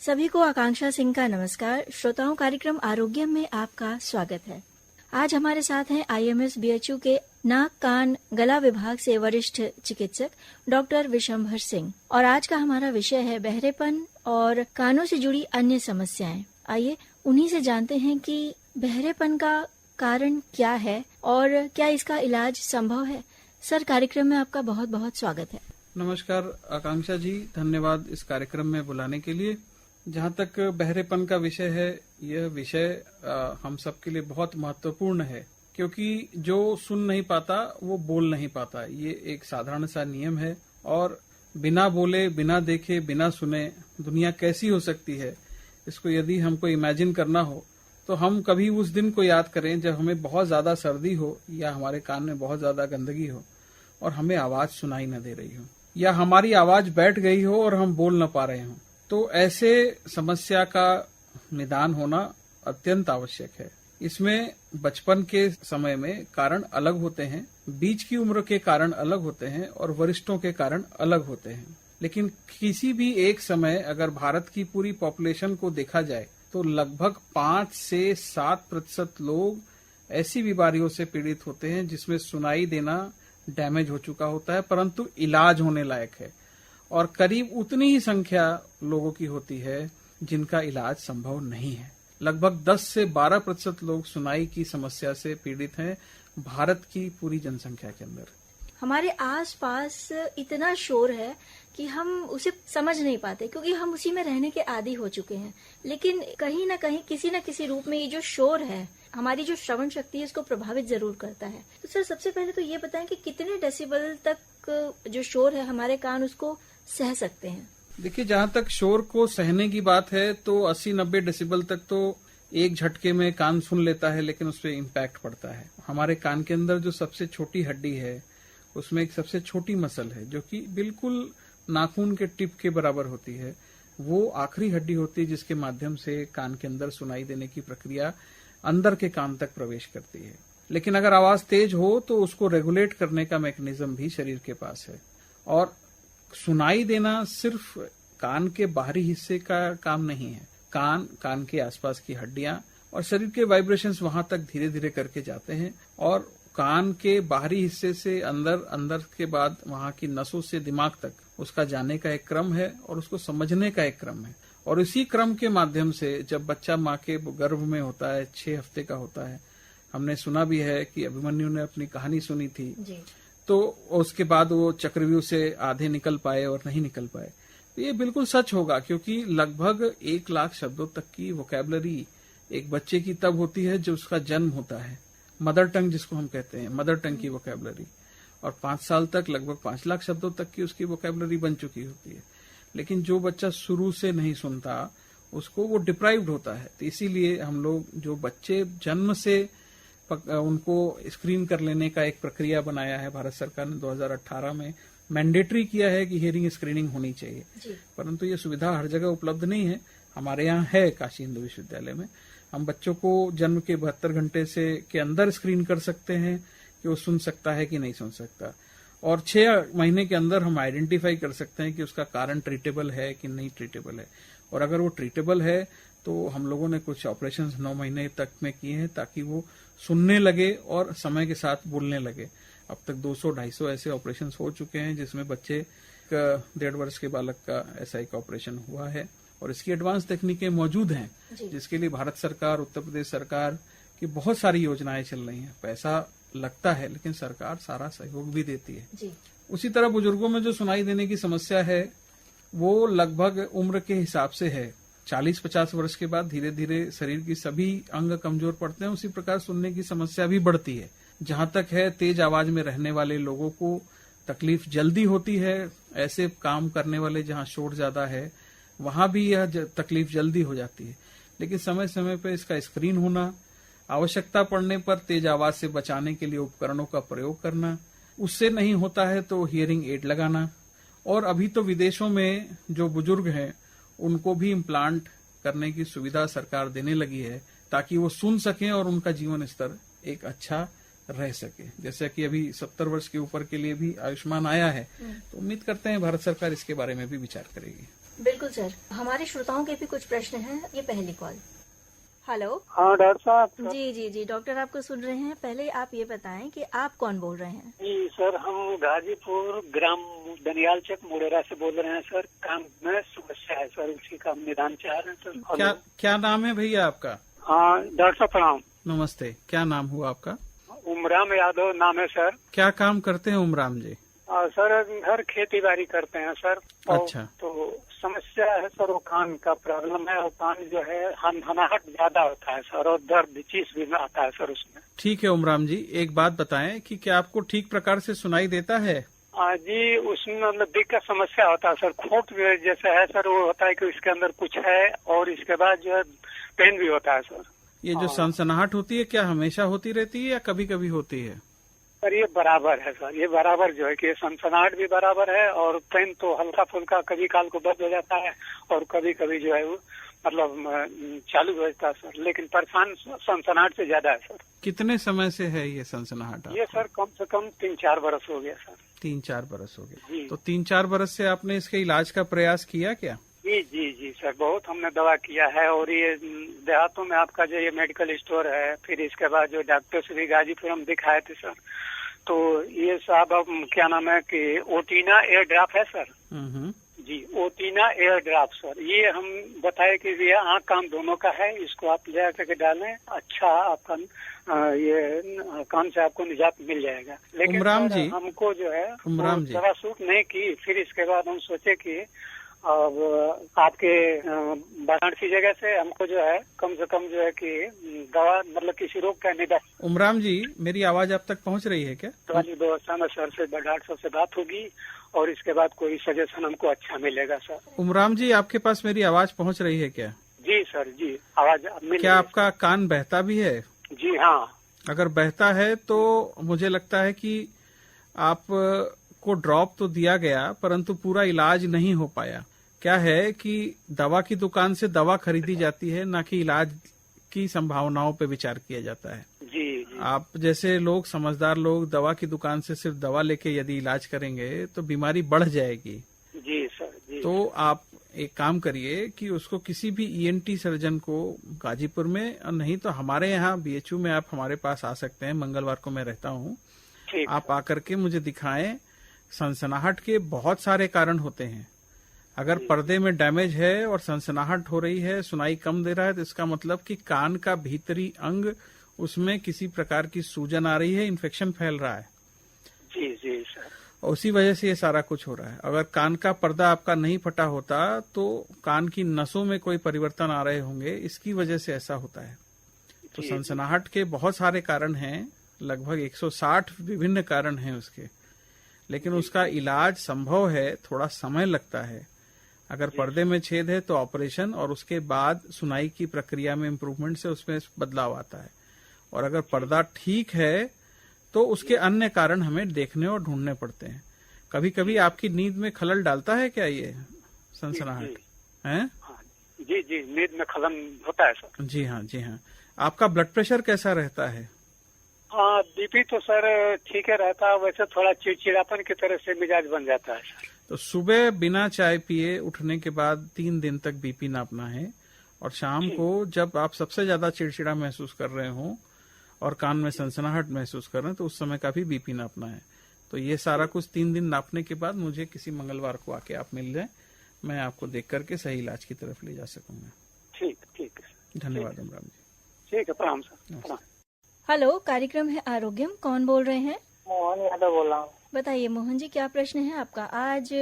सभी को आकांक्षा सिंह का नमस्कार। श्रोताओं, कार्यक्रम आरोग्य में आपका स्वागत है। आज हमारे साथ हैं IMS BHU के नाक कान गला विभाग से वरिष्ठ चिकित्सक डॉक्टर विशंभर सिंह, और आज का हमारा विषय है बहरेपन और कानों से जुड़ी अन्य समस्याएं। आइए उन्हीं से जानते हैं कि बहरेपन का कारण क्या है और क्या इसका इलाज संभव है। सर, कार्यक्रम में आपका बहुत बहुत स्वागत है। नमस्कार आकांक्षा जी, धन्यवाद इस कार्यक्रम में बुलाने के लिए। जहाँ तक बहरेपन का विषय है, यह विषय हम सबके लिए बहुत महत्वपूर्ण है, क्योंकि जो सुन नहीं पाता वो बोल नहीं पाता। ये एक साधारण सा नियम है, और बिना बोले, बिना देखे, बिना सुने दुनिया कैसी हो सकती है, इसको यदि हमको इमेजिन करना हो तो हम कभी उस दिन को याद करें जब हमें बहुत ज्यादा सर्दी हो, या हमारे कान में बहुत ज्यादा गंदगी हो और हमें आवाज सुनाई न दे रही हो, या हमारी आवाज बैठ गई हो और हम बोल न पा रहे हों। तो ऐसे समस्या का निदान होना अत्यंत आवश्यक है। इसमें बचपन के समय में कारण अलग होते हैं, बीच की उम्र के कारण अलग होते हैं, और वरिष्ठों के कारण अलग होते हैं। लेकिन किसी भी एक समय अगर भारत की पूरी पॉपुलेशन को देखा जाए तो लगभग 5 से 7% लोग ऐसी बीमारियों से पीड़ित होते हैं जिसमें सुनाई देना डैमेज हो चुका होता है, परंतु इलाज होने लायक है। और करीब उतनी ही संख्या लोगों की होती है जिनका इलाज संभव नहीं है। लगभग 10 से 12% लोग सुनाई की समस्या से पीड़ित हैं भारत की पूरी जनसंख्या के अंदर। हमारे आसपास इतना शोर है कि हम उसे समझ नहीं पाते, क्योंकि हम उसी में रहने के आदी हो चुके हैं। लेकिन कहीं ना कहीं, किसी न किसी रूप में ये जो शोर है, हमारी जो श्रवण शक्ति है, इसको प्रभावित जरूर करता है। तो सर, सबसे पहले तो ये बताएं कि कितने डेसिबल तक जो शोर है हमारे कान उसको सह सकते हैं। देखिए, जहाँ तक शोर को सहने की बात है तो 80-90 डेसिबल तक तो एक झटके में कान सुन लेता है, लेकिन उस पर इम्पैक्ट पड़ता है। हमारे कान के अंदर जो सबसे छोटी हड्डी है, उसमें एक सबसे छोटी मसल है जो कि बिल्कुल नाखून के टिप के बराबर होती है। वो आखिरी हड्डी होती है जिसके माध्यम से कान के अंदर सुनाई देने की प्रक्रिया अंदर के कान तक प्रवेश करती है। लेकिन अगर आवाज तेज हो तो उसको रेगुलेट करने का मैकेनिज्म भी शरीर के पास है। और सुनाई देना सिर्फ कान के बाहरी हिस्से का काम नहीं है। कान के आसपास की हड्डियां और शरीर के वाइब्रेशंस वहां तक धीरे धीरे करके जाते हैं, और कान के बाहरी हिस्से से अंदर के बाद वहां की नसों से दिमाग तक उसका जाने का एक क्रम है, और उसको समझने का एक क्रम है। और इसी क्रम के माध्यम से जब बच्चा माँ के गर्भ में होता है, 6 हफ्ते का होता है, हमने सुना भी है कि अभिमन्यु ने अपनी कहानी सुनी थी जी। तो उसके बाद वो चक्रव्यूह से आधे निकल पाए और नहीं निकल पाए। तो ये बिल्कुल सच होगा, क्योंकि लगभग 1 लाख शब्दों तक की वोकैबुलरी एक बच्चे की तब होती है जब उसका जन्म होता है। मदर टंग जिसको हम कहते हैं, मदर टंग की वोकैबुलरी। और 5 साल तक लगभग 5 लाख शब्दों तक की उसकी वोकैबुलरी बन चुकी होती है। लेकिन जो बच्चा शुरू से नहीं सुनता, उसको वो डिप्राइव्ड होता है। तो इसीलिए हम लोग जो बच्चे जन्म से उनको स्क्रीन कर लेने का एक प्रक्रिया बनाया है, भारत सरकार ने 2018 में मैंडेटरी किया है कि हियरिंग स्क्रीनिंग होनी चाहिए। परंतु ये सुविधा हर जगह उपलब्ध नहीं है। हमारे यहाँ है काशी हिंदू विश्वविद्यालय में। हम बच्चों को जन्म के 72 घंटे से के अंदर स्क्रीन कर सकते हैं कि वो सुन सकता है कि नहीं सुन सकता, और 6 महीने के अंदर हम आइडेंटिफाई कर सकते हैं कि उसका कारण ट्रीटेबल है कि नहीं ट्रीटेबल है। और अगर वो ट्रीटेबल है तो हम लोगों ने कुछ ऑपरेशन 9 महीने तक में किए हैं, ताकि वो सुनने लगे और समय के साथ बोलने लगे। अब तक 200-250 ऐसे ऑपरेशन हो चुके हैं जिसमें बच्चे 1.5 वर्ष के बालक का ऐसा एक ऑपरेशन हुआ है। और इसकी एडवांस तकनीकें मौजूद हैं, जिसके लिए भारत सरकार, उत्तर प्रदेश सरकार की बहुत सारी योजनाएं चल रही हैं। पैसा लगता है, लेकिन सरकार सारा सहयोग भी देती है। उसी तरह बुजुर्गों में जो सुनाई देने की समस्या है, वो लगभग उम्र के हिसाब से है। 40-50 वर्ष के बाद धीरे धीरे शरीर की सभी अंग कमजोर पड़ते हैं, उसी प्रकार सुनने की समस्या भी बढ़ती है। जहां तक है, तेज आवाज में रहने वाले लोगों को तकलीफ जल्दी होती है। ऐसे काम करने वाले जहां शोर ज्यादा है, वहां भी यह तकलीफ जल्दी हो जाती है। लेकिन समय समय पर इसका स्क्रीन होना, आवश्यकता पड़ने पर तेज आवाज से बचाने के लिए उपकरणों का प्रयोग करना, उससे नहीं होता है तो हियरिंग एड लगाना। और अभी तो विदेशों में जो बुजुर्ग हैं उनको भी इम्प्लांट करने की सुविधा सरकार देने लगी है, ताकि वो सुन सकें और उनका जीवन स्तर एक अच्छा रह सके। जैसे कि अभी 70 वर्ष के ऊपर के लिए भी आयुष्मान आया है, तो उम्मीद करते हैं भारत सरकार इसके बारे में भी विचार करेगी। बिल्कुल सर, हमारे श्रोताओं के भी कुछ प्रश्न हैं। ये पहली कॉल। हेलो। हाँ डॉक्टर साहब। जी, डॉक्टर आपको सुन रहे हैं। पहले आप ये बताएं कि आप कौन बोल रहे हैं? जी सर, हम गाजीपुर ग्राम दनियाल चक मुड़ेरा से बोल रहे हैं सर। कान में समस्या है सर, उसी का हम निदान चाह रहे हैं सर। क्या नाम है भैया आपका? हाँ डॉक्टर साहब प्रणाम। नमस्ते, क्या नाम हुआ आपका? उमराम यादव नाम है सर। क्या काम करते हैं उमराम जी? सर घर खेती बाड़ी करते हैं सर। अच्छा। तो समस्या है सर, वो कान का प्रॉब्लम है, और कान जो है हनहनाहट ज्यादा होता है सर, और दर्द चीज भी आता है सर उसमें। ठीक है उमराम जी, एक बात बताएं कि क्या आपको ठीक प्रकार से सुनाई देता है? जी, उसमें मतलब दिक्कत समस्या होता है सर, खोट जैसा है सर, वो होता है कि इसके अंदर कुछ है, और इसके बाद जो है पेन भी होता है सर। ये जो सनसनाहट होती है क्या हमेशा होती रहती है या कभी कभी होती है? सर ये बराबर है सर, ये बराबर जो है कि सनसनाहट भी बराबर है, और पेन तो हल्का फुल्का कभी काल को बंद हो जाता है, और कभी कभी जो है वो मतलब चालू हो जाता है सर, लेकिन परेशान सनसनाहट से ज्यादा है सर। कितने समय से है ये सनसनाहट? ये सर कम से कम 3-4 बरस हो गया सर। 3-4 बरस हो गए। जी। तो 3-4 बरस से आपने इसके इलाज का प्रयास किया क्या? जी सर, बहुत हमने दवा किया है, और ये देहातों में आपका जो ये मेडिकल स्टोर है, फिर इसके बाद जो डॉक्टर से भी गाजीपुर हम दिखाए थे सर, तो ये साहब अब क्या नाम है कि ओटीना एयर ड्रॉप है सर। जी, ओटीना एयर ड्रॉप सर, ये हम बताए कि ये आँख कान दोनों का है, इसको आप ले करके डालें, अच्छा आपका ये कान से आपको निजात मिल जाएगा। लेकिन उमराम जी, हमको जो है उमराम जी, दवा सूट नहीं की। फिर इसके बाद हम सोचे कि अब आपके वाराणसी जगह से हमको जो है कम से कम जो है कि दवा मतलब किसी रोग का निदान। उमराम जी, मेरी आवाज आप तक पहुंच रही है क्या? वाली व्यवस्था में सर से डॉक्टर साहब से बात होगी, और इसके बाद कोई सजेशन हमको अच्छा मिलेगा सर। उमराम जी, आपके पास मेरी आवाज पहुंच रही है क्या? जी सर, जी आवाज मिल। क्या आपका कान बहता भी है? जी हाँ। अगर बहता है तो मुझे लगता है कि आप को ड्रॉप तो दिया गया, परंतु पूरा इलाज नहीं हो पाया। क्या है कि दवा की दुकान से दवा खरीदी जाती है, ना कि इलाज की संभावनाओं पे विचार किया जाता है। जी। आप जैसे लोग, समझदार लोग, दवा की दुकान से सिर्फ दवा लेके यदि इलाज करेंगे तो बीमारी बढ़ जाएगी। जी सर, जी। तो आप एक काम करिए कि उसको किसी भी ईएनटी सर्जन को गाजीपुर में, और नहीं तो हमारे यहाँ बीएचयू में आप हमारे पास आ सकते हैं, मंगलवार को मैं रहता हूँ। आप आकर के मुझे दिखाएं। सनसनाहट के बहुत सारे कारण होते हैं। अगर पर्दे में डैमेज है और सनसनाहट हो रही है, सुनाई कम दे रहा है, तो इसका मतलब कि कान का भीतरी अंग, उसमें किसी प्रकार की सूजन आ रही है, इन्फेक्शन फैल रहा है। जी सर। और उसी वजह से ये सारा कुछ हो रहा है। अगर कान का पर्दा आपका नहीं फटा होता तो कान की नसों में कोई परिवर्तन आ रहे होंगे, इसकी वजह से ऐसा होता है। तो सनसनाहट के बहुत सारे कारण हैं, लगभग 160 विभिन्न कारण हैं उसके, लेकिन उसका इलाज संभव है, थोड़ा समय लगता है। अगर पर्दे में छेद है तो ऑपरेशन, और उसके बाद सुनाई की प्रक्रिया में इम्प्रूवमेंट से उसमें बदलाव आता है। और अगर पर्दा ठीक है तो उसके अन्य कारण हमें देखने और ढूंढने पड़ते हैं। कभी कभी आपकी नींद में खलल डालता है क्या ये सनसनाहट? हैं? जी, नींद में खलल होता है सर। जी हाँ। आपका ब्लड प्रेशर कैसा रहता है? हाँ, बीपी तो सर ठीक है रहता है, वैसे थोड़ा चिड़चिड़ापन की तरह से मिजाज बन जाता है सर। तो सुबह बिना चाय पिए उठने के बाद 3 दिन तक बीपी नापना है, और शाम को जब आप सबसे ज्यादा चिड़चिड़ा महसूस कर रहे हो और कान में सनसनाहट महसूस कर रहे हैं, तो उस समय का भी बीपी नापना है। तो ये सारा कुछ 3 दिन नापने के बाद मुझे किसी मंगलवार को आके आप मिल जाए, मैं आपको देख करके सही इलाज की तरफ ले जा सकूंगा। ठीक है। धन्यवाद उमराम जी। ठीक है, प्रणाम सर। हेलो, कार्यक्रम है आरोग्यम, कौन बोल रहे हैं? मोहन यादव बोल रहा हूँ। बताइए मोहन जी, क्या प्रश्न है आपका? आज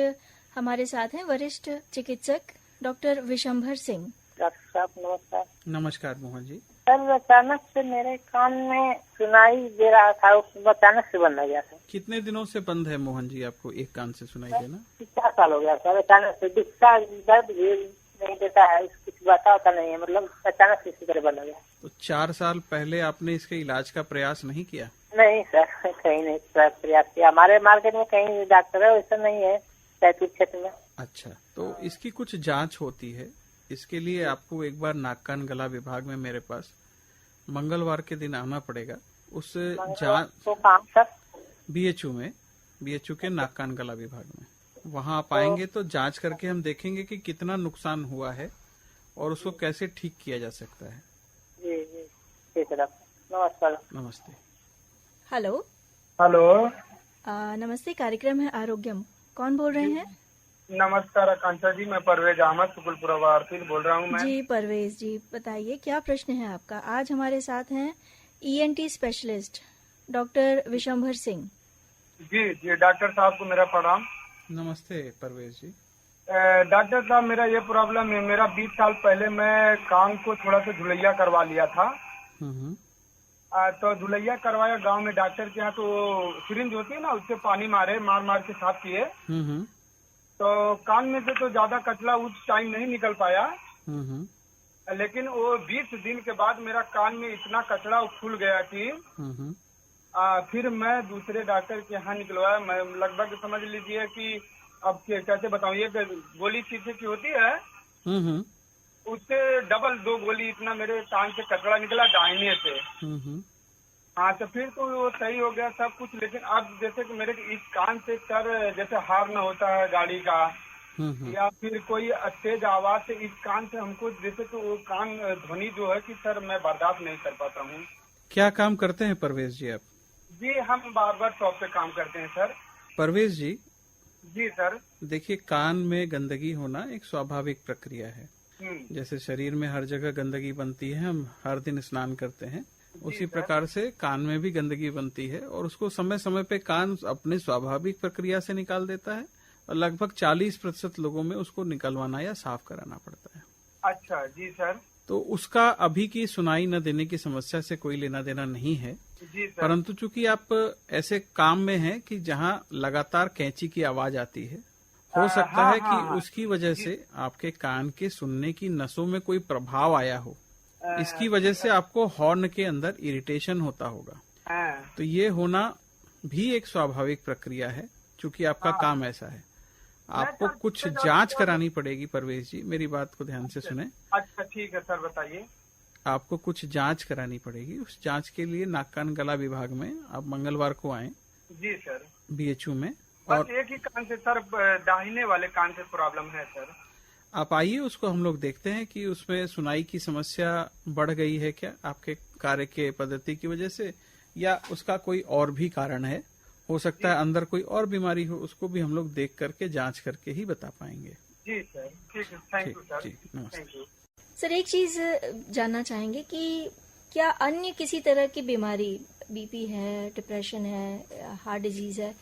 हमारे साथ हैं वरिष्ठ चिकित्सक डॉक्टर विशंभर सिंह। डॉक्टर साहब नमस्कार। नमस्कार मोहन जी। सर अचानक से मेरे कान में सुनाई दे रहा था, वो अचानक से बंद हो गया था। कितने दिनों से बंद है मोहन जी आपको एक कान से सुनाई देना? 4 साल हो गया सर। अचानक से दिखता, दर्द भी नहीं देता है, कुछ बताता नहीं है, मतलब अचानक से इसी तरह बंद हो गया। तो 4 साल पहले आपने इसके इलाज का प्रयास नहीं किया? नहीं सर, कहीं नहीं सर प्रयास किया। हमारे मार्केट में कहीं डॉक्टर है वैसा नहीं है सैदपुर क्षेत्र में। अच्छा, तो इसकी कुछ जांच होती है। इसके लिए आपको एक बार नाक कान गला विभाग में मेरे पास मंगलवार के दिन आना पड़ेगा। उस जांच तो काम सर बीएचयू के नाक कान गला विभाग में। वहाँ आप आएंगे तो जांच करके हम देखेंगे कि कितना नुकसान हुआ है और उसको कैसे ठीक किया जा सकता है। जी जी ठीक है डॉक्टर, नमस्कार। नमस्ते। हेलो। हेलो, नमस्ते, कार्यक्रम है आरोग्यम, कौन बोल रहे हैं? नमस्कार आकांक्षा जी, मैं परवेज अहमद सुकुलपुरा वारसिल बोल रहा हूँ। मैं जी परवेज जी, बताइए क्या प्रश्न है आपका। आज हमारे साथ हैं ENT specialist doctor Vishambhar Singh. Ji जी डॉक्टर साहब को मेरा प्रणाम। नमस्ते परवेज जी। डॉक्टर साहब, मेरा ये प्रॉब्लम है, मेरा 20 साल पहले मैं कान को थोड़ा सा झुलैया करवा लिया था। हम्म। तो झुलैया करवाया गांव में डॉक्टर के यहाँ, तो सिरिंज होती है ना, उससे पानी मार मार के साफ किए। तो कान में से तो ज्यादा कचरा उस टाइम नहीं निकल पाया, लेकिन वो 20 दिन के बाद मेरा कान में इतना कचरा फूल गया कि फिर मैं दूसरे डॉक्टर के यहाँ निकलवाया। मैं लगभग समझ लीजिए कि अब कैसे बताऊँ, ये गोली शीशे की होती है, उससे डबल 2 गोली इतना मेरे कान से कचरा निकला दाहिने से। हाँ, तो फिर तो वो सही हो गया सब कुछ। लेकिन अब जैसे कि मेरे इस कान से सर जैसे हार्न होता है गाड़ी का, या फिर कोई तेज आवाज से इस कान से हमको जैसे तो वो कान ध्वनि जो है कि सर मैं बर्दाश्त नहीं कर पाता हूँ। क्या काम करते हैं परवेज जी आप? जी, हम बार्बर शॉप पे काम करते हैं सर। परवेज जी, जी सर। देखिए, कान में गंदगी होना एक स्वाभाविक प्रक्रिया है। जैसे शरीर में हर जगह गंदगी बनती है, हम हर दिन स्नान करते हैं, उसी प्रकार से कान में भी गंदगी बनती है और उसको समय समय पे कान अपने स्वाभाविक प्रक्रिया से निकाल देता है और लगभग 40% लोगों में उसको निकलवाना या साफ कराना पड़ता है। अच्छा जी सर। तो उसका अभी की सुनाई न देने की समस्या से कोई लेना देना नहीं है जी सर। परंतु चूंकि आप ऐसे काम में हैं कि जहां लगातार कैंची की आवाज आती है, हो सकता है कि उसकी वजह से आपके कान के सुनने की नसों में कोई प्रभाव आया हो, इसकी वजह से आपको हॉर्न के अंदर इरिटेशन होता होगा। तो ये होना भी एक स्वाभाविक प्रक्रिया है, चूंकि आपका काम ऐसा है। आपको कुछ जांच करानी पड़ेगी परवेज जी, मेरी बात को ध्यान से सुने। अच्छा ठीक है सर, बताइए। आपको कुछ जांच करानी पड़ेगी। उस जांच के लिए नाक कान गला विभाग में आप मंगलवार को आएं। जी सर। BHU में। और एक ही कान से सर, दाहिने वाले कान से प्रॉब्लम है सर। आप आइए, उसको हम लोग देखते हैं कि उसमें सुनाई की समस्या बढ़ गई है क्या आपके कार्य के पद्धति की वजह से, या उसका कोई और भी कारण है। हो सकता है अंदर कोई और बीमारी हो, उसको भी हम लोग देख करके जांच करके ही बता पाएंगे। जी सर, ठीक है, थैंक यू सर। जी नमस्ते। सर, एक चीज जानना चाहेंगे कि क्या अन्य किसी तरह की बीमारी, BP है, डिप्रेशन है, हार्ट डिजीज है,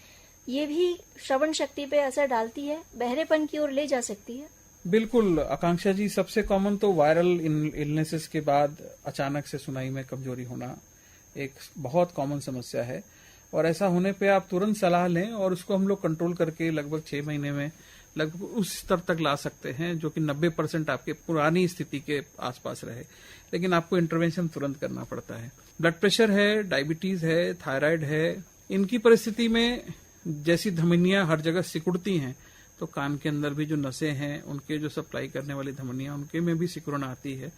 ये भी श्रवण शक्ति पे असर डालती है, बहरेपन की ओर ले जा सकती है? बिल्कुल आकांक्षा जी, सबसे कॉमन तो वायरल इलनेसेस के बाद अचानक से सुनाई में कमजोरी होना एक बहुत कॉमन समस्या है और ऐसा होने पे आप तुरंत सलाह लें और उसको हम लोग कंट्रोल करके लगभग 6 महीने में लगभग उस स्तर तक ला सकते हैं जो कि 90% आपके पुरानी स्थिति के आसपास रहे। लेकिन आपको इंटरवेंशन तुरंत करना पड़ता है। ब्लड प्रेशर है, डायबिटीज है, थायराइड है, इनकी परिस्थिति में जैसी धमनियां हर जगह सिकुड़ती हैं, तो कान के अंदर भी जो नसें हैं, उनके जो सप्लाई करने वाली धमनियां, उनके में भी सिकुड़न आती है।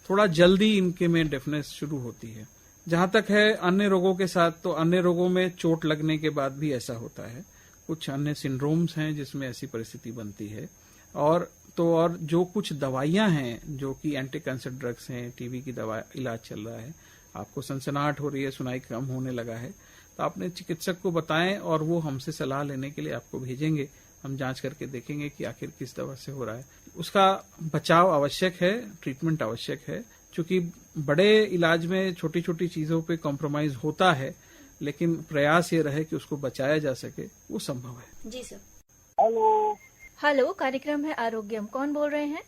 थोड़ा जल्दी इनके में डेफनेस शुरू होती है। जहां तक है अन्य रोगों के साथ, तो अन्य रोगों में चोट लगने के बाद भी ऐसा होता है। कुछ अन्य सिंड्रोम्स हैं जिसमें ऐसी परिस्थिति बनती है। और जो कुछ दवाइयां हैं जो कि एंटी कैंसर ड्रग्स हैं, टीबी की दवा इलाज चल रहा है, आपको सनसनाहट हो रही है, सुनाई कम होने लगा है, तो आपने चिकित्सक को बताएं और वो हमसे सलाह लेने के लिए आपको भेजेंगे। हम जांच करके देखेंगे कि आखिर किस दवा से हो रहा है। उसका बचाव आवश्यक है, ट्रीटमेंट आवश्यक है, क्योंकि बड़े इलाज में छोटी छोटी चीजों पे कॉम्प्रोमाइज होता है, लेकिन प्रयास ये रहे कि उसको बचाया जा सके, वो संभव है। जी सर। हेलो, कार्यक्रम है आरोग्यम, कौन बोल रहे हैं?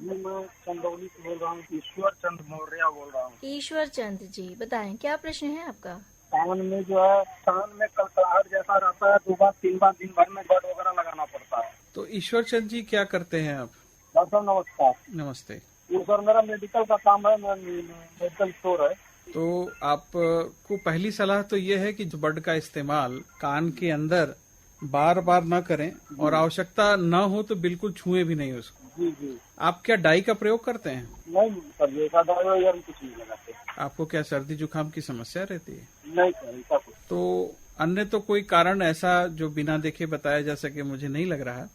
मैं चंदौली से बोल रहा हूँ, ईश्वर चंद मौर्य बोल रहा हूँ। ईश्वर चंद जी, बताएं क्या प्रश्न है आपका? कान में जो है, कान में कलकलाहट जैसा रहता है, 2 बार 3 बार दिन भर में गड वगैरह लगाना पड़ता है। तो ईश्वर चंद जी, क्या करते हैं आप? डॉक्टर नमस्कार। नमस्ते। सर, मेरा मेडिकल का काम है, मेडिकल स्टोर है। तो आपको पहली सलाह तो ये है कि बड का इस्तेमाल कान के अंदर बार बार न करें और आवश्यकता न हो तो बिल्कुल छुए भी नहीं उसको। जी जी। आप क्या डाई का प्रयोग करते हैं? नहीं सर, ऐसा दवाई कुछ नहीं लगाते। आपको क्या सर्दी जुकाम की समस्या रहती है? नहीं सर, ऐसा कुछ। तो अन्य तो कोई कारण ऐसा जो बिना देखे बताया जा सके मुझे नहीं लग रहा।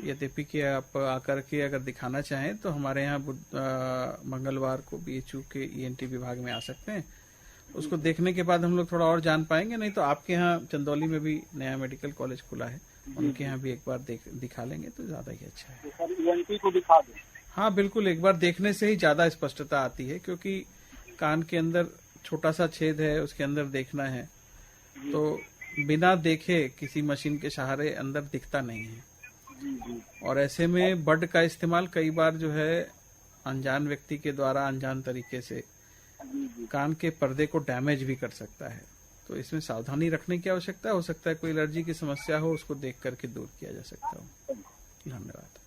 यद्यपि कि आप आकर के अगर दिखाना चाहें तो हमारे यहाँ मंगलवार को BHU के ENT विभाग में आ सकते हैं। उसको देखने के बाद हम लोग थोड़ा और जान पाएंगे। नहीं तो आपके यहाँ चंदौली में भी नया मेडिकल कॉलेज खुला है, उनके यहाँ भी एक बार दिखा लेंगे तो ज्यादा ही अच्छा है। सर ENT को दिखा दें? हाँ बिल्कुल, एक बार देखने से ही ज्यादा स्पष्टता आती है, क्योंकि कान के अंदर छोटा सा छेद है, उसके अंदर देखना है तो बिना देखे किसी मशीन के सहारे अंदर दिखता नहीं है। और ऐसे में बड का इस्तेमाल कई बार जो है अनजान व्यक्ति के द्वारा अनजान तरीके से कान के पर्दे को डैमेज भी कर सकता है। तो इसमें सावधानी रखने की आवश्यकता है। हो सकता है कोई एलर्जी की समस्या हो, उसको देख करके दूर किया जा सकता हो। धन्यवाद।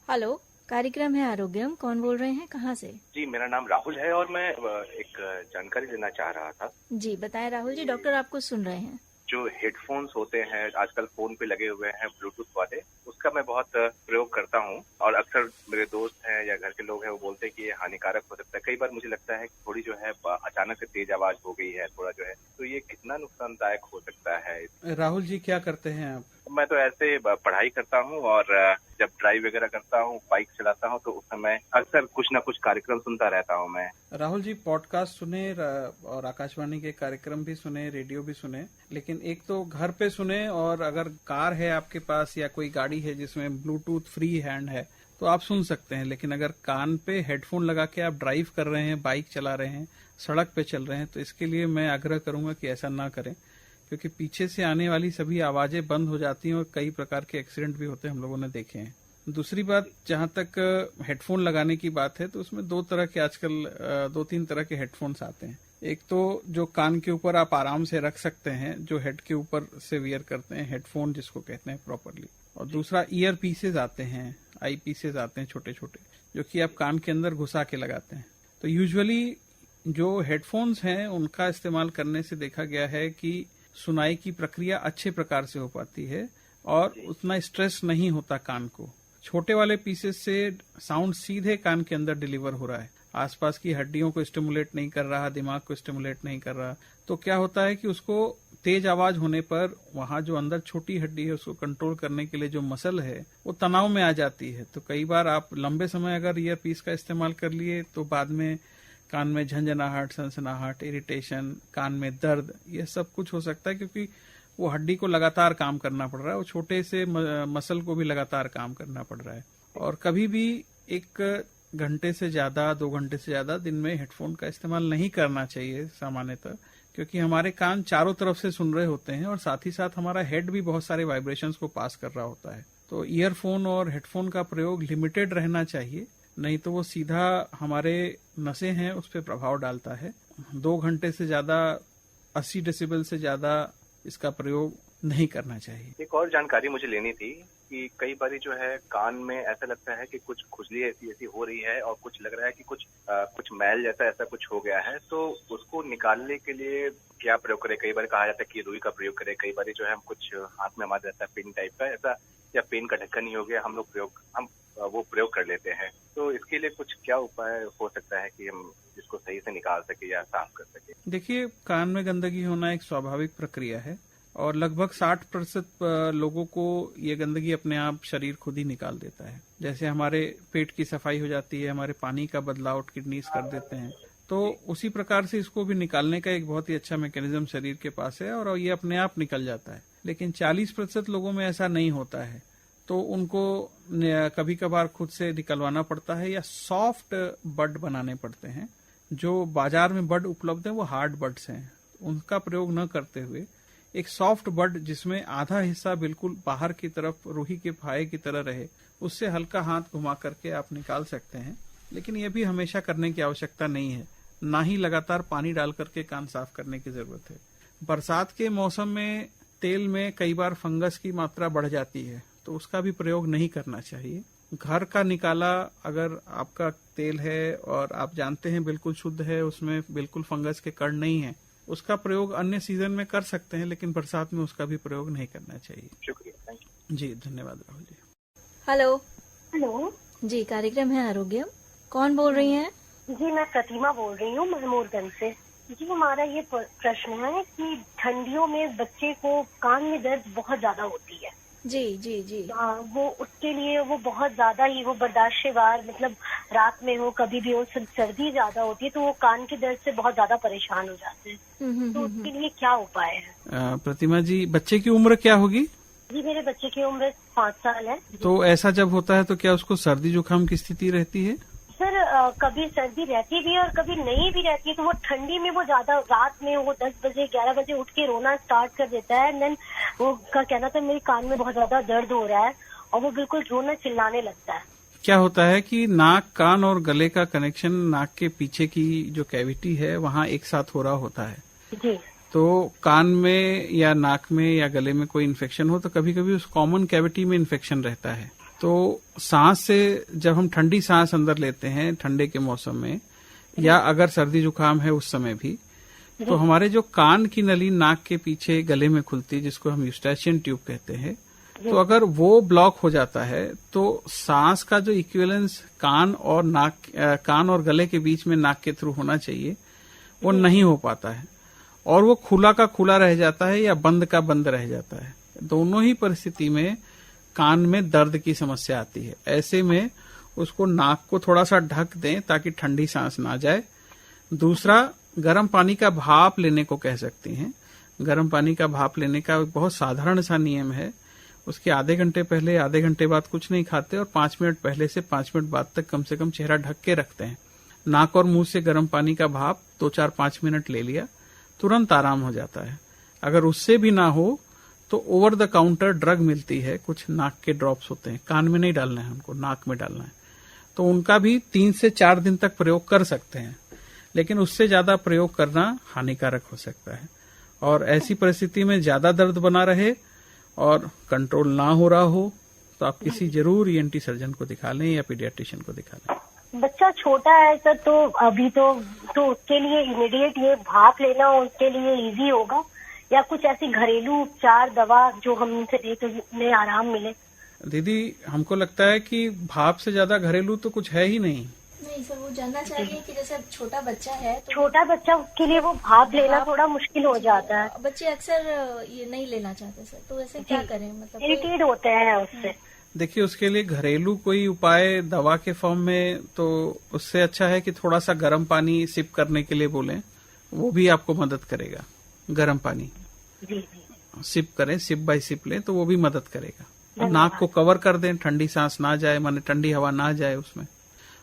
हेलो, कार्यक्रम है आरोग्यम, कौन बोल रहे हैं, कहाँ से? जी, मेरा नाम राहुल है और मैं एक जानकारी लेना चाह रहा था। जी बताएं राहुल जी, डॉक्टर आपको सुन रहे हैं। जो हेडफोन्स होते हैं आजकल फोन पे लगे हुए हैं ब्लूटूथ वाले, उसका मैं बहुत प्रयोग करता हूँ और अक्सर मेरे दोस्त हैं या घर के लोग हैं वो बोलते हैं कि ये हानिकारक हो सकता है। कई बार मुझे लगता है कि थोड़ी जो है अचानक से तेज आवाज हो गई है थोड़ा जो है, तो ये कितना नुकसानदायक हो सकता है? राहुल जी क्या करते हैं आप? मैं तो ऐसे पढ़ाई करता हूँ और जब ड्राइव वगैरह करता हूँ, बाइक चलाता हूँ, तो उस समय अक्सर कुछ न कुछ कार्यक्रम सुनता रहता हूँ मैं। राहुल जी पॉडकास्ट सुने और आकाशवाणी के कार्यक्रम भी सुने, रेडियो भी सुने, लेकिन एक तो घर पे सुने और अगर कार है आपके पास या कोई गाड़ी है जिसमें ब्लूटूथ फ्री हैंड है तो आप सुन सकते हैं। लेकिन अगर कान पे हेडफोन लगा के आप ड्राइव कर रहे हैं, बाइक चला रहे हैं, सड़क पे चल रहे हैं, तो इसके लिए मैं आग्रह करूंगा कि ऐसा ना करें, क्योंकि पीछे से आने वाली सभी आवाजें बंद हो जाती हैं और कई प्रकार के एक्सीडेंट भी होते हैं, हम लोगों ने देखे हैं। दूसरी बात, जहां तक हेडफोन लगाने की बात है तो उसमें दो तीन तरह के हेडफोन्स आते हैं। एक तो जो कान के ऊपर आप आराम से रख सकते हैं, जो हेड के ऊपर से वियर करते हैं, हेडफोन जिसको कहते हैं प्रॉपरली, और दूसरा ईयर पीसेज आते हैं, आई पीसेज आते हैं छोटे छोटे, जो कि आप कान के अंदर घुसा के लगाते हैं। तो यूजुअली जो हेडफोन्स हैं उनका इस्तेमाल करने से देखा गया है कि सुनाई की प्रक्रिया अच्छे प्रकार से हो पाती है और उतना स्ट्रेस नहीं होता कान को। छोटे वाले पीसेस से साउंड सीधे कान के अंदर डिलीवर हो रहा है, आसपास की हड्डियों को स्टिमुलेट नहीं कर रहा, दिमाग को स्टिमुलेट नहीं कर रहा। तो क्या होता है कि उसको तेज आवाज होने पर वहां जो अंदर छोटी हड्डी है उसको कंट्रोल करने के लिए जो मसल है वो तनाव में आ जाती है। तो कई बार आप लंबे समय अगर ईयर पीस का इस्तेमाल कर लिए तो बाद में कान में झंझनाहट, सनसनाहट, इरिटेशन, कान में दर्द, ये सब कुछ हो सकता है, क्योंकि वो हड्डी को लगातार काम करना पड़ रहा है, वो छोटे से मसल को भी लगातार काम करना पड़ रहा है। और कभी भी 1 घंटे से ज्यादा, 2 घंटे से ज्यादा दिन में हेडफोन का इस्तेमाल नहीं करना चाहिए सामान्यतः, क्योंकि हमारे कान चारों तरफ से सुन रहे होते हैं और साथ ही साथ हमारा हेड भी बहुत सारे वाइब्रेशंस को पास कर रहा होता है। तो ईयरफोन और हेडफोन का प्रयोग लिमिटेड रहना चाहिए, नहीं तो वो सीधा हमारे नसें हैं उस पर प्रभाव डालता है। 2 घंटे से ज्यादा, 80 डेसिबल से ज्यादा इसका प्रयोग नहीं करना चाहिए। एक और जानकारी मुझे लेनी थी कि कई बारी जो है कान में ऐसा लगता है कि कुछ खुजली ऐसी हो रही है और कुछ लग रहा है कि कुछ मैल जैसा ऐसा कुछ हो गया है, तो उसको निकालने के लिए क्या प्रयोग करें? कई बार कहा जाता है कि रुई का प्रयोग करें, कई बार जो है हम कुछ हाथ में हमारे रहता है पेन टाइप का ऐसा, या पेन का ढक्कन ही हो गया, हम वो प्रयोग कर लेते हैं। तो इसके लिए कुछ क्या उपाय हो सकता है कि हम इसको सही से निकाल सके या साफ कर सके? देखिए, कान में गंदगी होना एक स्वाभाविक प्रक्रिया है और लगभग 60% लोगों को ये गंदगी अपने आप शरीर खुद ही निकाल देता है। जैसे हमारे पेट की सफाई हो जाती है, हमारे पानी का बदलाव किडनीज कर देते हैं, तो उसी प्रकार से इसको भी निकालने का एक बहुत ही अच्छा मैकेनिज्म शरीर के पास है और ये अपने आप निकल जाता है। लेकिन 40% लोगों में ऐसा नहीं होता है, तो उनको कभी कभार खुद से निकलवाना पड़ता है या सॉफ्ट बड बनाने पड़ते हैं। जो बाजार में बड उपलब्ध है वो हार्ड बड्स हैं, उनका प्रयोग न करते हुए एक सॉफ्ट बड जिसमें आधा हिस्सा बिल्कुल बाहर की तरफ रूही के फाये की तरह रहे, उससे हल्का हाथ घुमा करके आप निकाल सकते हैं। लेकिन ये भी हमेशा करने की आवश्यकता नहीं है, ना ही लगातार पानी डाल करके कान साफ करने की जरूरत है। बरसात के मौसम में तेल में कई बार फंगस की मात्रा बढ़ जाती है, तो उसका भी प्रयोग नहीं करना चाहिए। घर का निकाला अगर आपका तेल है और आप जानते हैं बिल्कुल शुद्ध है, उसमें बिल्कुल फंगस के कण नहीं है, उसका प्रयोग अन्य सीजन में कर सकते हैं, लेकिन बरसात में उसका भी प्रयोग नहीं करना चाहिए। शुक्रिया, थैंक यू। जी धन्यवाद राहुल जी। हेलो जी, कार्यक्रम है आरोग्य, कौन बोल रही हैं? जी मैं प्रतिमा बोल रही हूँ महमूदगंज से। जी, हमारा ये प्रश्न है कि ठंडियों में बच्चे को कान में दर्द बहुत ज्यादा होती है। जी जी जी। वो उसके लिए वो बहुत ज्यादा ही वो बर्दाश्त से बाहर, मतलब रात में हो कभी भी हो, सर्दी ज्यादा होती है तो वो कान के दर्द से बहुत ज्यादा परेशान हो जाते हैं। तो उसके लिए क्या उपाय है? प्रतिमा जी, बच्चे की उम्र क्या होगी? जी, मेरे बच्चे की उम्र 5 साल है। तो ऐसा जब होता है तो क्या उसको सर्दी जुकाम की स्थिति रहती है? सर, कभी सर्दी रहती भी है और कभी नहीं भी रहती है। तो वो ठंडी में वो ज्यादा रात में वो 10 बजे 11 बजे उठ के रोना स्टार्ट कर देता है। देन वो का कहना था मेरे कान में बहुत ज्यादा दर्द हो रहा है और वो बिल्कुल रोना चिल्लाने लगता है। क्या होता है कि नाक, कान और गले का कनेक्शन नाक के पीछे की जो कैविटी है वहाँ एक साथ हो रहा होता है। जी। तो कान में या नाक में या गले में कोई इन्फेक्शन हो तो कभी कभी उस कॉमन कैविटी में इन्फेक्शन रहता है। तो सांस से जब हम ठंडी सांस अंदर लेते हैं ठंडे के मौसम में, या अगर सर्दी जुकाम है उस समय भी, तो हमारे जो कान की नली नाक के पीछे गले में खुलती है, जिसको हम यूस्टेशियन ट्यूब कहते हैं, तो अगर वो ब्लॉक हो जाता है तो सांस का जो इक्विवेलेंस कान और गले के बीच में नाक के थ्रू होना चाहिए वो नहीं हो पाता है, और वो खुला का खुला रह जाता है या बंद का बंद रह जाता है। दोनों ही परिस्थिति में कान में दर्द की समस्या आती है। ऐसे में उसको नाक को थोड़ा सा ढक दें ताकि ठंडी सांस ना जाए। दूसरा, गर्म पानी का भाप लेने को कह सकती हैं। गर्म पानी का भाप लेने का बहुत साधारण सा नियम है। उसके आधे घंटे पहले, आधे घंटे बाद कुछ नहीं खाते और 5 मिनट पहले से 5 मिनट बाद तक कम से कम चेहरा ढक के रखते हैं। नाक और मुंह से गर्म पानी का भाप 2-4-5 मिनट ले लिया, तुरंत आराम हो जाता है। अगर उससे भी ना हो तो ओवर द काउंटर ड्रग मिलती है, कुछ नाक के ड्रॉप्स होते हैं, कान में नहीं डालना है उनको, नाक में डालना है। तो उनका भी 3 से 4 दिन तक प्रयोग कर सकते हैं, लेकिन उससे ज्यादा प्रयोग करना हानिकारक हो सकता है। और ऐसी परिस्थिति में ज्यादा दर्द बना रहे और कंट्रोल ना हो रहा हो तो आप किसी जरूर ईएनटी सर्जन को दिखा लें या पीडियाट्रिशियन को दिखा लें। बच्चा छोटा है सर, तो अभी तो उसके लिए इमीडिएट ये भाप लेना उसके लिए इजी होगा, या कुछ ऐसी घरेलू उपचार दवा जो हम उनसे दे तो उन्हें आराम मिले? दीदी, हमको लगता है कि भाप से ज्यादा घरेलू तो कुछ है ही नहीं। नहीं सर, वो जानना चाहिए कि जैसे छोटा बच्चा है तो छोटा बच्चा, उसके लिए वो भाप लेना थोड़ा मुश्किल हो जाता है। बच्चे अक्सर ये नहीं लेना चाहते सर, तो ऐसे क्या करें? मतलब इरिटेट होते हैं उससे। देखिए, उसके लिए घरेलू कोई उपाय दवा के फॉर्म में, तो उससे अच्छा है कि थोड़ा सा गर्म पानी सिप करने के लिए बोलें, वो भी आपको मदद करेगा। गर्म पानी सिप करें, सिप बाय सिप लें तो वो भी मदद करेगा। नाक को कवर कर दें, ठंडी सांस ना जाए, माने ठंडी हवा ना जाए उसमें।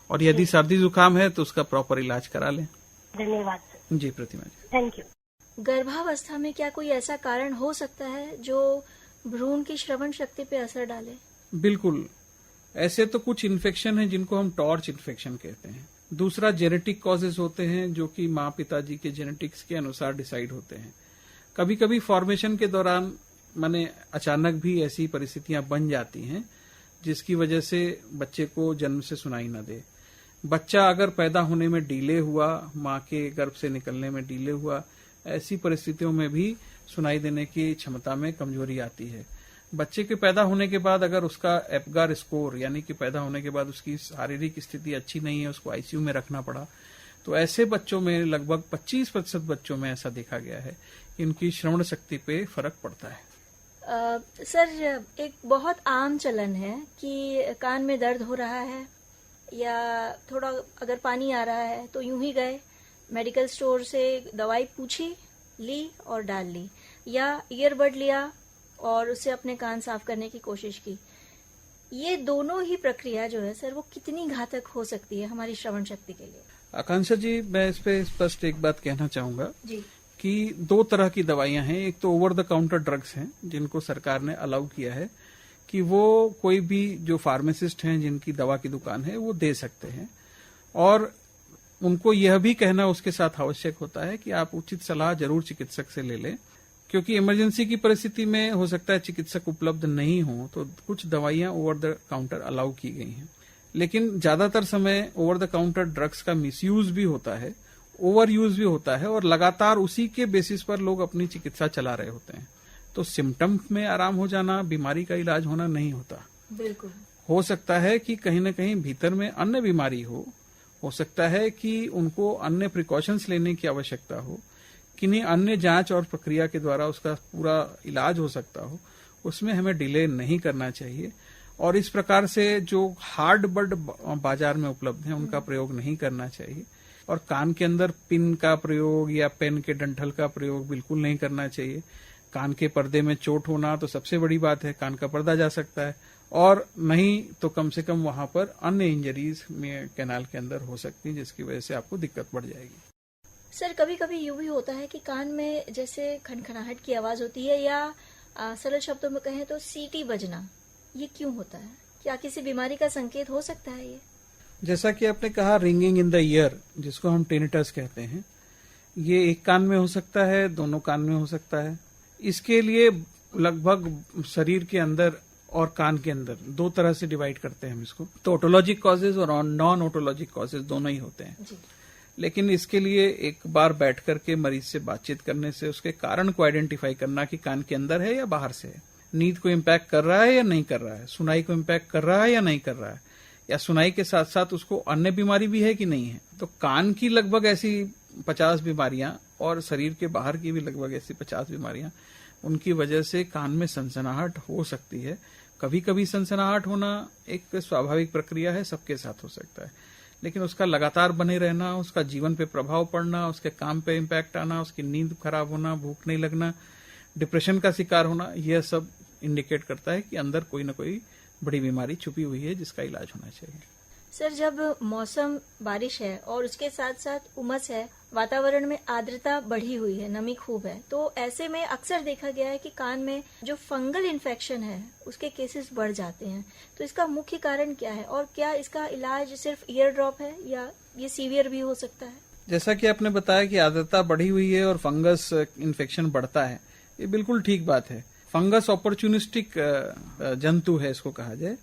और यदि सर्दी जुकाम है तो उसका प्रॉपर इलाज करा लें। धन्यवाद जी प्रतिमा जी, थैंक यू। गर्भावस्था में क्या कोई ऐसा कारण हो सकता है जो भ्रूण की श्रवण शक्ति पे असर डाले? बिल्कुल। ऐसे तो कुछ इन्फेक्शन है जिनको हम टॉर्च इन्फेक्शन कहते हैं। दूसरा, जेनेटिक कॉजेज होते हैं जो कि माँ पिताजी के जेनेटिक्स के अनुसार डिसाइड होते हैं। कभी कभी फॉर्मेशन के दौरान माने अचानक भी ऐसी परिस्थितियां बन जाती हैं जिसकी वजह से बच्चे को जन्म से सुनाई न दे। बच्चा अगर पैदा होने में डिले हुआ, माँ के गर्भ से निकलने में डिले हुआ, ऐसी परिस्थितियों में भी सुनाई देने की क्षमता में कमजोरी आती है। बच्चे के पैदा होने के बाद अगर उसका एप्गार स्कोर, यानी कि पैदा होने के बाद उसकी शारीरिक स्थिति अच्छी नहीं है, उसको आईसीयू में रखना पड़ा, तो ऐसे बच्चों में लगभग 25% बच्चों में ऐसा देखा गया है, इनकी श्रवण शक्ति पे फर्क पड़ता है। सर, एक बहुत आम चलन है कि कान में दर्द हो रहा है या थोड़ा अगर पानी आ रहा है तो यूं ही गए मेडिकल स्टोर से दवाई पूछी, ली और डाल ली, या ईयरबड लिया और उससे अपने कान साफ करने की कोशिश की। ये दोनों ही प्रक्रिया जो है सर, वो कितनी घातक हो सकती है हमारी श्रवण शक्ति के लिए? आकांक्षा जी, मैं इस पे स्पष्ट एक बात कहना चाहूंगा जी कि 2 तरह की दवाइयां हैं। एक तो ओवर द काउंटर ड्रग्स हैं जिनको सरकार ने अलाउ किया है कि वो कोई भी जो फार्मासिस्ट हैं जिनकी दवा की दुकान है वो दे सकते हैं, और उनको यह भी कहना उसके साथ आवश्यक होता है कि आप उचित सलाह जरूर चिकित्सक से ले लें, क्योंकि इमरजेंसी की परिस्थिति में हो सकता है चिकित्सक उपलब्ध नहीं हो, तो कुछ दवाइयां ओवर द काउंटर अलाउ की गई हैं। लेकिन ज्यादातर समय ओवर द काउंटर ड्रग्स का मिसयूज भी होता है, ओवर यूज भी होता है, और लगातार उसी के बेसिस पर लोग अपनी चिकित्सा चला रहे होते हैं। तो सिम्टम में आराम हो जाना बीमारी का इलाज होना नहीं होता। बिल्कुल। हो सकता है कि कहीं न कहीं भीतर में अन्य बीमारी हो, हो सकता है कि उनको अन्य प्रिकॉशंस लेने की आवश्यकता हो, किन्हीं अन्य जांच और प्रक्रिया के द्वारा उसका पूरा इलाज हो सकता हो, उसमें हमें डिले नहीं करना चाहिए। और इस प्रकार से जो हार्ड बड बाजार में उपलब्ध है उनका प्रयोग नहीं करना चाहिए। और कान के अंदर पिन का प्रयोग या पेन के डंठल का प्रयोग बिल्कुल नहीं करना चाहिए। कान के पर्दे में चोट होना तो सबसे बड़ी बात है, कान का पर्दा जा सकता है, और नहीं तो कम से कम वहां पर अन्य इंजरीज में कैनाल के अंदर हो सकती है, जिसकी वजह से आपको दिक्कत बढ़ जाएगी। सर, कभी कभी यूं भी होता है कि कान में जैसे खनखनाहट की आवाज होती है, या सरल शब्दों में कहें तो सीटी बजना, ये क्यों होता है? क्या किसी बीमारी का संकेत हो सकता है ये? जैसा कि आपने कहा रिंगिंग इन द ईयर, जिसको हम टिनिटस कहते हैं, ये एक कान में हो सकता है, दोनों कान में हो सकता है। इसके लिए लगभग शरीर के अंदर और कान के अंदर दो तरह से डिवाइड करते हैं हम इसको। तो ओटोलॉजिक कॉजेज और नॉन ओटोलॉजिक कॉजेज दोनों ही होते हैं जी। लेकिन इसके लिए एक बार बैठ करके मरीज से बातचीत करने से उसके कारण को आइडेंटिफाई करना कि कान के अंदर है या बाहर से है, नींद को इम्पैक्ट कर रहा है या नहीं कर रहा है, सुनाई को इम्पैक्ट कर रहा है या नहीं कर रहा है, या सुनाई के साथ साथ उसको अन्य बीमारी भी है कि नहीं है। तो कान की लगभग ऐसी 50 बीमारियां और शरीर के बाहर की भी लगभग ऐसी 50 बीमारियां, उनकी वजह से कान में सनसनाहट हो सकती है। कभी कभी सनसनाहट होना एक स्वाभाविक प्रक्रिया है, सबके साथ हो सकता है, लेकिन उसका लगातार बने रहना, उसका जीवन पे प्रभाव पड़ना, उसके काम पे इम्पैक्ट आना, उसकी नींद खराब होना, भूख नहीं लगना, डिप्रेशन का शिकार होना, यह सब इंडिकेट करता है कि अंदर कोई ना कोई बड़ी बीमारी छुपी हुई है जिसका इलाज होना चाहिए। सर, जब मौसम बारिश है और उसके साथ साथ उमस है, वातावरण में आर्द्रता बढ़ी हुई है, नमी खूब है, तो ऐसे में अक्सर देखा गया है कि कान में जो फंगल इन्फेक्शन है उसके केसेस बढ़ जाते हैं। तो इसका मुख्य कारण क्या है, और क्या इसका इलाज सिर्फ ईयर ड्रॉप है या ये सीवियर भी हो सकता है? जैसा कि आपने बताया कि आर्द्रता बढ़ी हुई है और फंगस इन्फेक्शन बढ़ता है, ये बिल्कुल ठीक बात है। फंगस अपॉर्चुनिस्टिक जंतु है, इसको कहा जाए,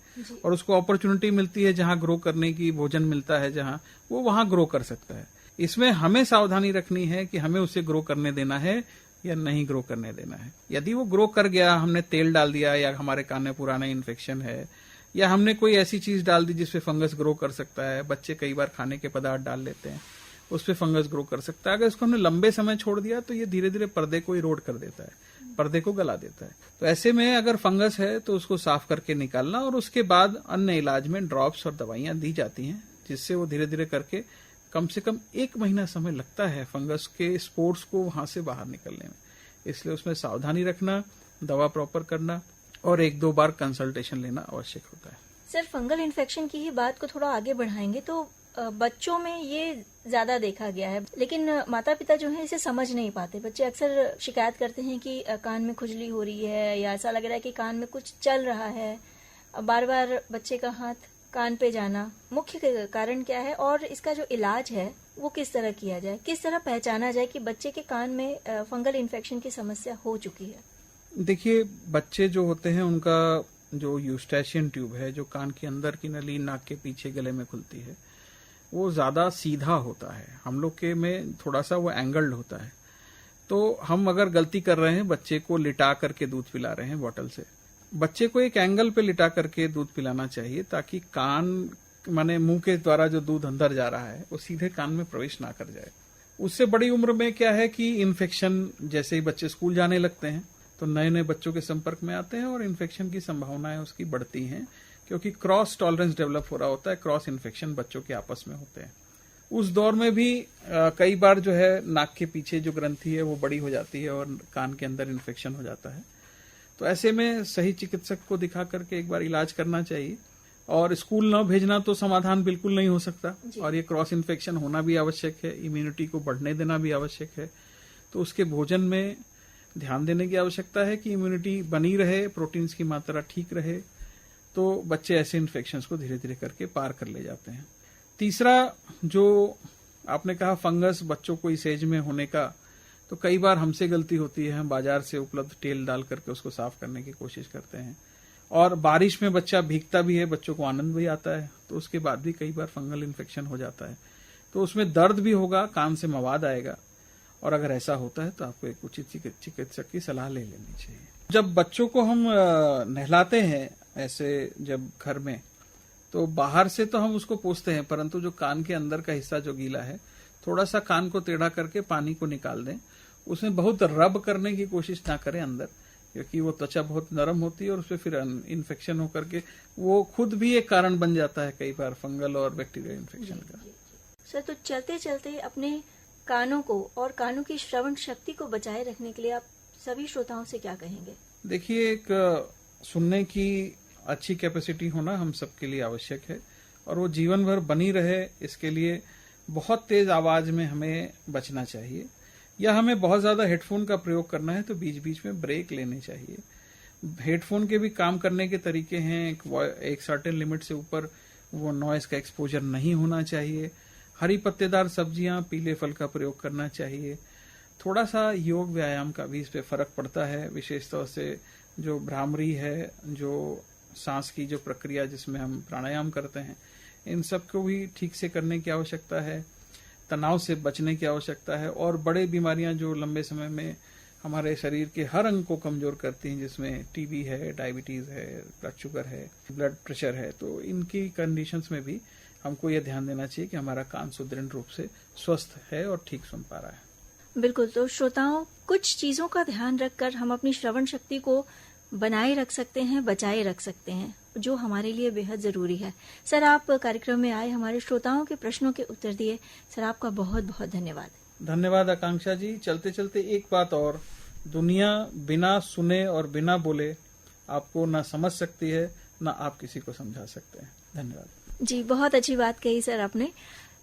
और उसको अपॉर्चुनिटी मिलती है जहां ग्रो करने की, भोजन मिलता है जहां, वो वहां ग्रो कर सकता है। इसमें हमें सावधानी रखनी है कि हमें उसे ग्रो करने देना है या नहीं ग्रो करने देना है। यदि वो ग्रो कर गया, हमने तेल डाल दिया, या हमारे कान में पुराना इन्फेक्शन है, या हमने कोई ऐसी चीज डाल दी जिसपे फंगस ग्रो कर सकता है, बच्चे कई बार खाने के पदार्थ डाल लेते हैं, उस पे फंगस ग्रो कर सकता है। अगर इसको हमने लंबे समय छोड़ दिया तो ये धीरे धीरे पर्दे को इरोड कर देता है, पर्दे को गला देता है। तो ऐसे में अगर फंगस है तो उसको साफ करके निकालना, और उसके बाद अन्य इलाज में ड्रॉप्स और दवाइयां दी जाती हैं, जिससे वो धीरे धीरे करके कम से कम 1 महीना समय लगता है फंगस के स्पोर्स को वहां से बाहर निकलने में। इसलिए उसमें सावधानी रखना, दवा प्रॉपर करना और 1-2 बार कंसल्टेशन लेना आवश्यक होता है। सर, फंगल इन्फेक्शन की ही बात को थोड़ा आगे बढ़ाएंगे तो बच्चों में ये ज्यादा देखा गया है, लेकिन माता पिता जो है इसे समझ नहीं पाते। बच्चे अक्सर शिकायत करते हैं कि कान में खुजली हो रही है, या ऐसा लग रहा है कि कान में कुछ चल रहा है, बार बार बच्चे का हाथ कान पे जाना। मुख्य कारण क्या है, और इसका जो इलाज है वो किस तरह किया जाए, किस तरह पहचाना जाए कि बच्चे के कान में फंगल इन्फेक्शन की समस्या हो चुकी है? देखिए, बच्चे जो होते हैं उनका जो यूस्टेशियन ट्यूब है, जो कान के अंदर की नली नाक के पीछे गले में खुलती है, वो ज्यादा सीधा होता है। हम लोग के में थोड़ा सा वो एंगल्ड होता है। तो हम अगर गलती कर रहे हैं, बच्चे को लिटा करके दूध पिला रहे हैं बॉटल से, बच्चे को एक एंगल पे लिटा करके दूध पिलाना चाहिए, ताकि कान माने मुंह के द्वारा जो दूध अंदर जा रहा है वो सीधे कान में प्रवेश ना कर जाए। उससे बड़ी उम्र में क्या है कि इन्फेक्शन, जैसे ही बच्चे स्कूल जाने लगते हैं तो नए नए बच्चों के संपर्क में आते हैं और इन्फेक्शन की संभावनाएं उसकी बढ़ती हैं, क्योंकि क्रॉस टॉलरेंस डेवलप हो रहा होता है, क्रॉस इन्फेक्शन बच्चों के आपस में होते हैं। उस दौर में भी कई बार जो है नाक के पीछे जो ग्रंथि है वो बड़ी हो जाती है और कान के अंदर इन्फेक्शन हो जाता है। तो ऐसे में सही चिकित्सक को दिखा करके एक बार इलाज करना चाहिए, और स्कूल न भेजना तो समाधान बिल्कुल नहीं हो सकता, और ये क्रॉस इन्फेक्शन होना भी आवश्यक है, इम्यूनिटी को बढ़ने देना भी आवश्यक है। तो उसके भोजन में ध्यान देने की आवश्यकता है कि इम्यूनिटी बनी रहे, प्रोटीन्स की मात्रा ठीक रहे, तो बच्चे ऐसे इन्फेक्शंस को धीरे धीरे करके पार कर ले जाते हैं। तीसरा, जो आपने कहा फंगस बच्चों को इस एज में होने का, तो कई बार हमसे गलती होती है, हम बाजार से उपलब्ध तेल डाल करके उसको साफ करने की कोशिश करते हैं, और बारिश में बच्चा भीगता भी है, बच्चों को आनंद भी आता है, तो उसके बाद भी कई बार फंगल इन्फेक्शन हो जाता है। तो उसमें दर्द भी होगा, कान से मवाद आएगा, और अगर ऐसा होता है तो आपको एक उचित चिकित्सक की सलाह ले लेनी चाहिए। जब बच्चों को हम नहलाते हैं ऐसे जब घर में, तो बाहर से तो हम उसको पोंछते हैं, परंतु जो कान के अंदर का हिस्सा जो गीला है, थोड़ा सा कान को टेढ़ा करके पानी को निकाल दें। उसमें बहुत रब करने की कोशिश ना करें अंदर, क्योंकि वो त्वचा बहुत नरम होती है और उसमें फिर इन्फेक्शन होकर के वो खुद भी एक कारण बन जाता है कई बार फंगल और बैक्टीरियल इन्फेक्शन का। सर, तो चलते चलते अपने कानों को और कानों की श्रवण शक्ति को बचाए रखने के लिए आप सभी श्रोताओं से क्या कहेंगे? देखिए, एक सुनने की अच्छी कैपेसिटी होना हम सबके लिए आवश्यक है और वो जीवन भर बनी रहे, इसके लिए बहुत तेज आवाज में हमें बचना चाहिए, या हमें बहुत ज्यादा हेडफोन का प्रयोग करना है तो बीच बीच में ब्रेक लेने चाहिए। हेडफोन के भी काम करने के तरीके हैं, एक सर्टेन लिमिट से ऊपर वो नॉइज का एक्सपोजर नहीं होना चाहिए। हरी पत्तेदार सब्जियां, पीले फल का प्रयोग करना चाहिए। थोड़ा सा योग व्यायाम का भी इस पे फर्क पड़ता है, विशेष तौर से जो भ्रामरी है, जो सांस की जो प्रक्रिया जिसमें हम प्राणायाम करते हैं, इन सब को भी ठीक से करने की आवश्यकता है। तनाव से बचने की आवश्यकता है और बड़े बीमारियां जो लंबे समय में हमारे शरीर के हर अंग को कमजोर करती हैं, जिसमें टीबी है, डायबिटीज है, ब्लड शुगर है, ब्लड प्रेशर है, तो इनकी कंडीशंस में भी हमको ये ध्यान देना चाहिए कि हमारा कान सुदृढ़ रूप से स्वस्थ है और ठीक सुन पा रहा है। बिल्कुल। तो श्रोताओं, कुछ चीजों का ध्यान रखकर हम अपनी श्रवण शक्ति को बनाए रख सकते हैं, बचाए रख सकते हैं, जो हमारे लिए बेहद जरूरी है। सर, आप कार्यक्रम में आए, हमारे श्रोताओं के प्रश्नों के उत्तर दिए। सर, आपका बहुत बहुत धन्यवाद। धन्यवाद आकांक्षा जी। चलते चलते एक बात और, दुनिया बिना सुने और बिना बोले आपको ना समझ सकती है, ना आप किसी को समझा सकते हैं। धन्यवाद जी, बहुत अच्छी बात कही सर आपने।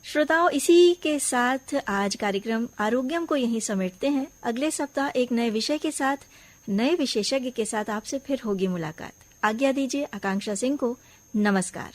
श्रोताओं, इसी के साथ आज कार्यक्रम आरोग्यम को यहीं समेटते हैं। अगले सप्ताह एक नए विषय के साथ, नए विशेषज्ञ के साथ आपसे फिर होगी मुलाकात। आज्ञा दीजिए आकांक्षा सिंह को। नमस्कार।